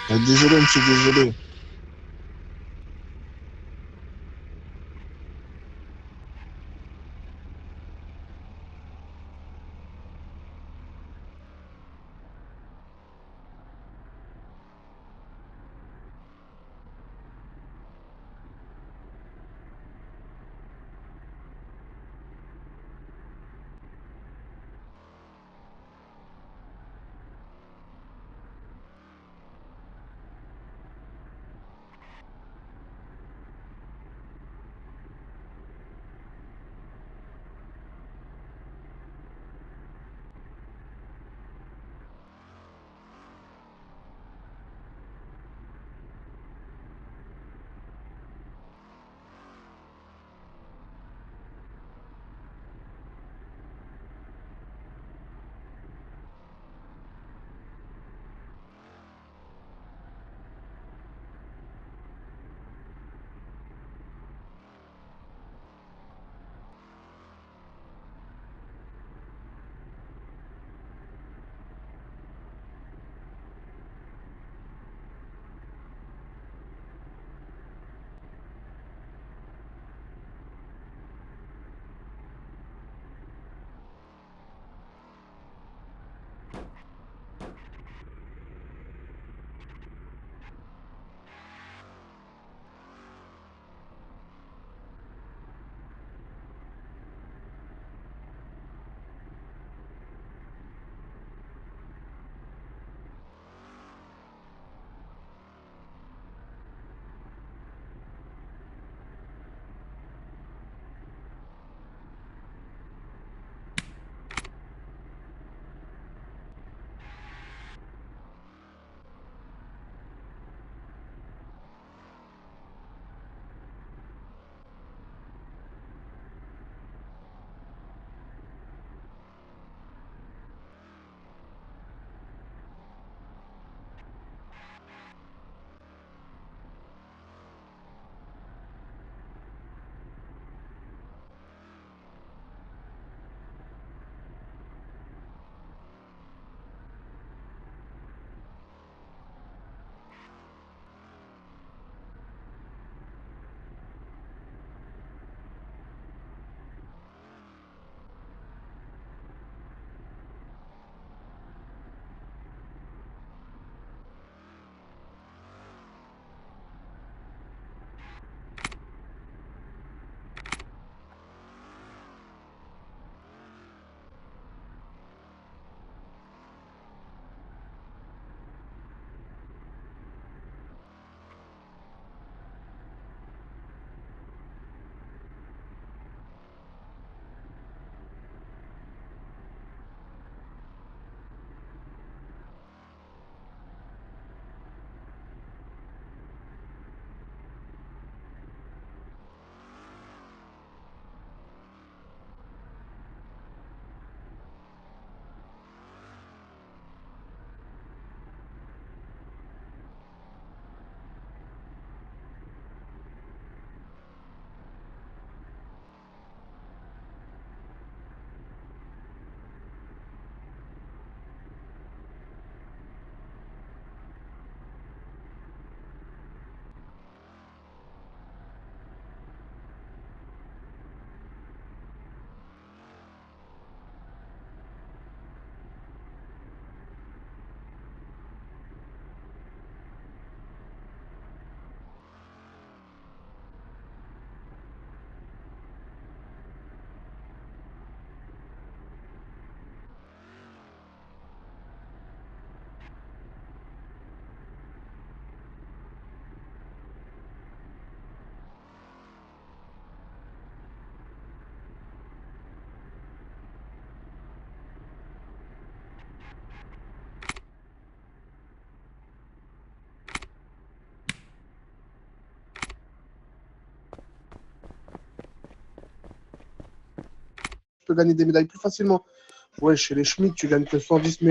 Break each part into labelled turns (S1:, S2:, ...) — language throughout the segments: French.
S1: Désolé, monsieur, désolé. Tu peux gagner des médailles plus facilement. Ouais, chez les Schmitt, tu gagnes que 110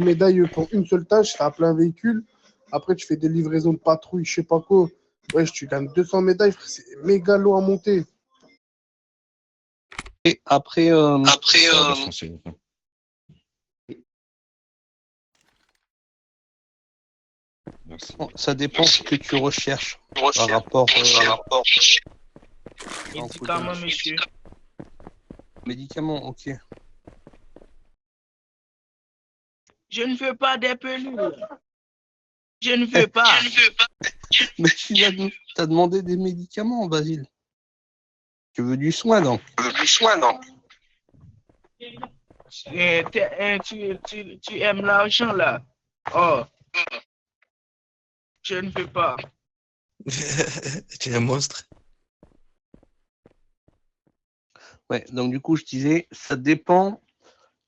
S1: médailles pour une seule tâche, c'est à plein véhicule. Après, tu fais des livraisons de patrouille, je sais pas quoi. Ouais, tu gagnes 200 médailles, frère, c'est méga lourd à monter.
S2: Et après,
S3: Après,
S2: Merci.
S3: Bon, ça dépend ce que tu recherches par rapport
S4: Médicament, monsieur.
S3: aux médicaments. Ok.
S4: Je ne veux pas des pelures. Je ne veux pas.
S3: Mais tu as demandé des médicaments, Basile. Tu veux du soin, donc?
S4: Tu aimes l'argent, là. Oh, je ne veux pas.
S2: Tu es un monstre.
S3: Ouais, donc du coup, je disais, ça dépend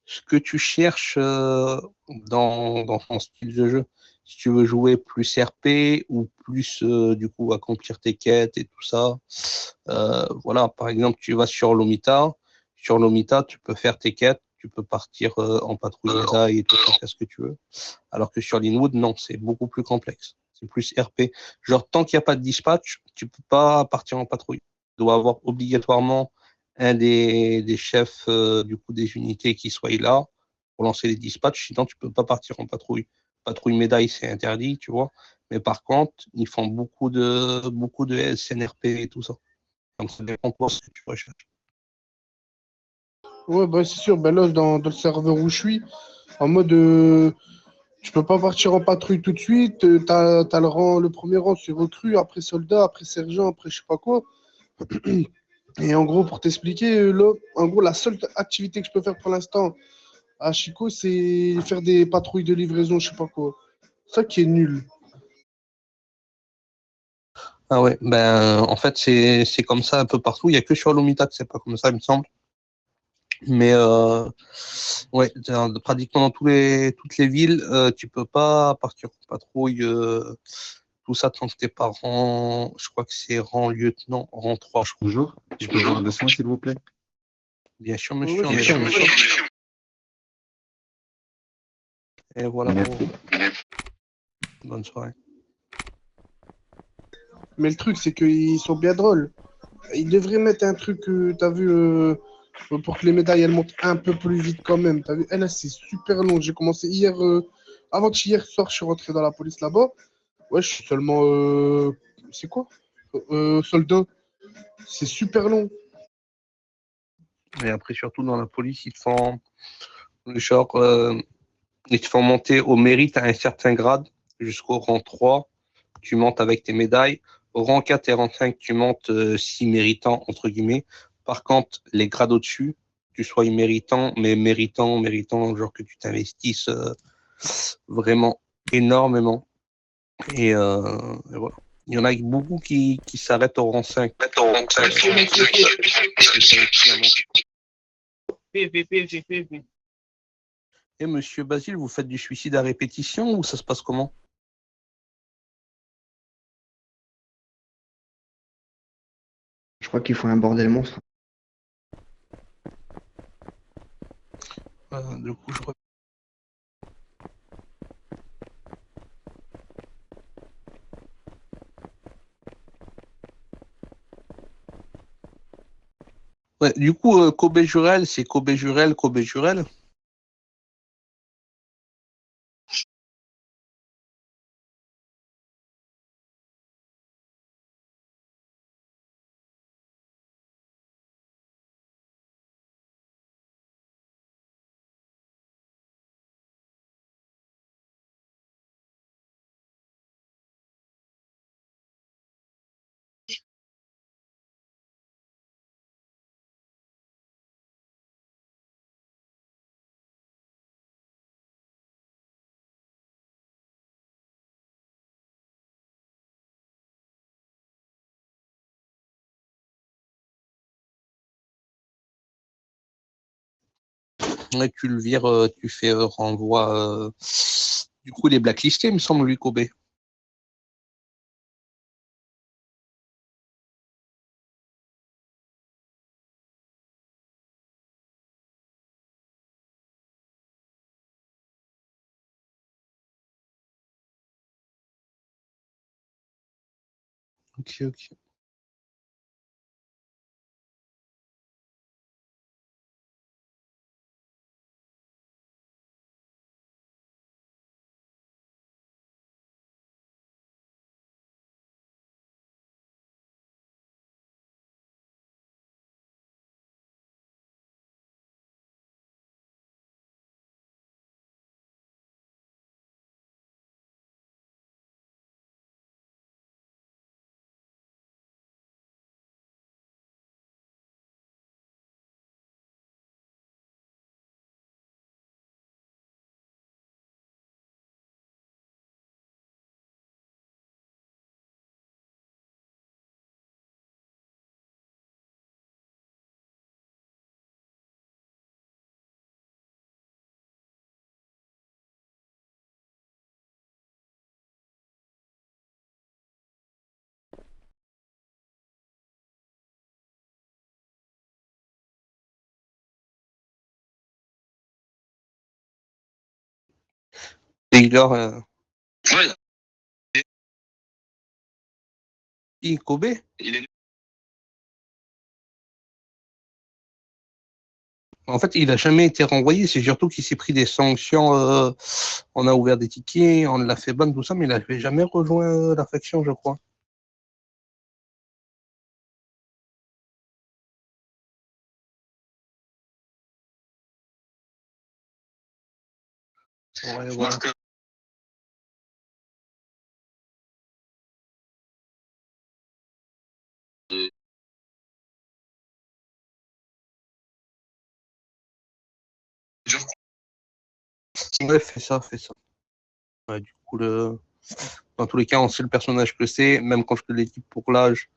S3: ce que tu cherches dans ton style de jeu. Si tu veux jouer plus RP ou plus du coup accomplir tes quêtes et tout ça. Voilà, par exemple, tu vas sur Lomita. Sur Lomita, tu peux faire tes quêtes, tu peux partir en patrouille médaille et tout ça, faire ce que tu veux. Alors que sur Linwood, non, c'est beaucoup plus complexe. C'est plus RP. Genre, tant qu'il n'y a pas de dispatch, tu peux pas partir en patrouille. Tu dois avoir obligatoirement un des chefs du coup des unités qui soit là pour lancer les dispatchs, sinon tu peux pas partir en patrouille. Patrouille médaille, c'est interdit, tu vois. Mais par contre, ils font beaucoup de SNRP et tout ça. Donc ça dépend de ce que tu recherches.
S1: Ouais, bah, c'est sûr. Ben là, dans le serveur où je suis, en mode, tu peux pas partir en patrouille tout de suite. T'as le premier rang, c'est recrue, après soldat, après sergent, après je sais pas quoi. Et en gros, pour t'expliquer, là, en gros, la seule activité que je peux faire pour l'instant à Chico, c'est faire des patrouilles de livraison, je sais pas quoi. Ça qui est nul.
S3: Ah ouais, ben en fait c'est comme ça un peu partout. Il y a que sur Lomita que c'est pas comme ça, il me semble. Mais ouais, pratiquement dans toutes les villes, tu peux pas partir en patrouille. Tout ça tant que t'es pas rang, je crois que c'est rang lieutenant, rang 3, je crois.
S2: Bonjour. Je peux voir un besoin, s'il vous plaît?
S3: Bien sûr,
S1: Ouais,
S3: monsieur,
S1: ouais,
S3: on
S1: c'est
S3: est
S1: ça.
S3: là. Et voilà,
S2: Merci.
S3: bonne soirée.
S1: Mais le truc, c'est qu'ils sont bien drôles. Ils devraient mettre un truc, t'as vu, pour que les médailles elles montent un peu plus vite quand même. T'as vu, elle, là, c'est super long. J'ai commencé hier, avant-hier soir, je suis rentré dans la police là-bas. Ouais, je suis seulement, c'est quoi? Soldat. C'est super long.
S3: Et après, surtout dans la police, genre, ils te font monter au mérite à un certain grade jusqu'au rang 3. Tu montes avec tes médailles. Au rang 4 et rang 5, tu montes si méritant, entre guillemets. Par contre, les grades au-dessus, tu sois méritant, mais méritant, genre que tu t'investisses vraiment énormément. Et voilà. Il y en a beaucoup qui s'arrêtent au rang 5.
S4: Monsieur, monsieur, PV, PV, PV.
S3: Et monsieur Basile, vous faites du suicide à répétition ou ça se passe comment?
S5: Je crois qu'il faut un bordel monstre.
S3: Du coup, je... Ouais, du coup, Kobe Jurel, c'est Kobe Jurel, Kobe Jurel. Ouais, tu le vires, tu fais renvoi. Du coup, il est blacklisté, il me semble, lui, Kobe. Ok, ok. Taylor.
S6: Ouais,
S3: Qui, Kobe?
S6: il est
S3: En fait, il a jamais été renvoyé. C'est surtout qu'il s'est pris des sanctions. On a ouvert des tickets, on l'a fait ban, tout ça, mais il n'avait jamais rejoint la faction, je crois. Ouais, voilà.
S6: Marc.
S3: Ouais, fais ça, fais ça. Ouais, du coup, dans tous les cas, on sait le personnage que c'est. Même quand je te l'ai dit pour l'âge,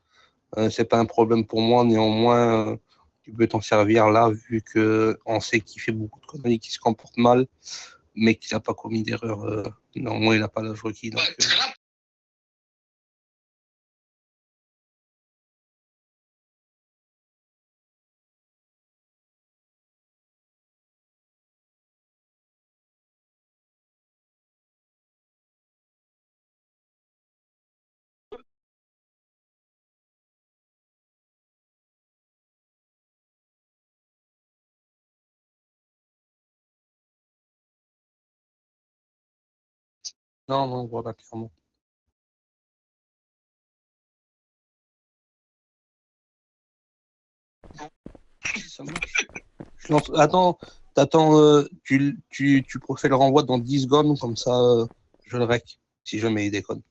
S3: c'est pas un problème pour moi. Néanmoins, tu peux t'en servir là, vu que on sait qu'il fait beaucoup de conneries, qu'il se comporte mal, mais qu'il n'a pas commis d'erreur. Normalement, il n'a pas l'âge requis. Donc,
S6: Ouais, très rapide.
S3: non, non, voilà, clairement. Ça marche. Attends, tu refais le renvoi dans 10 secondes, comme ça, je le rec, si jamais il déconne.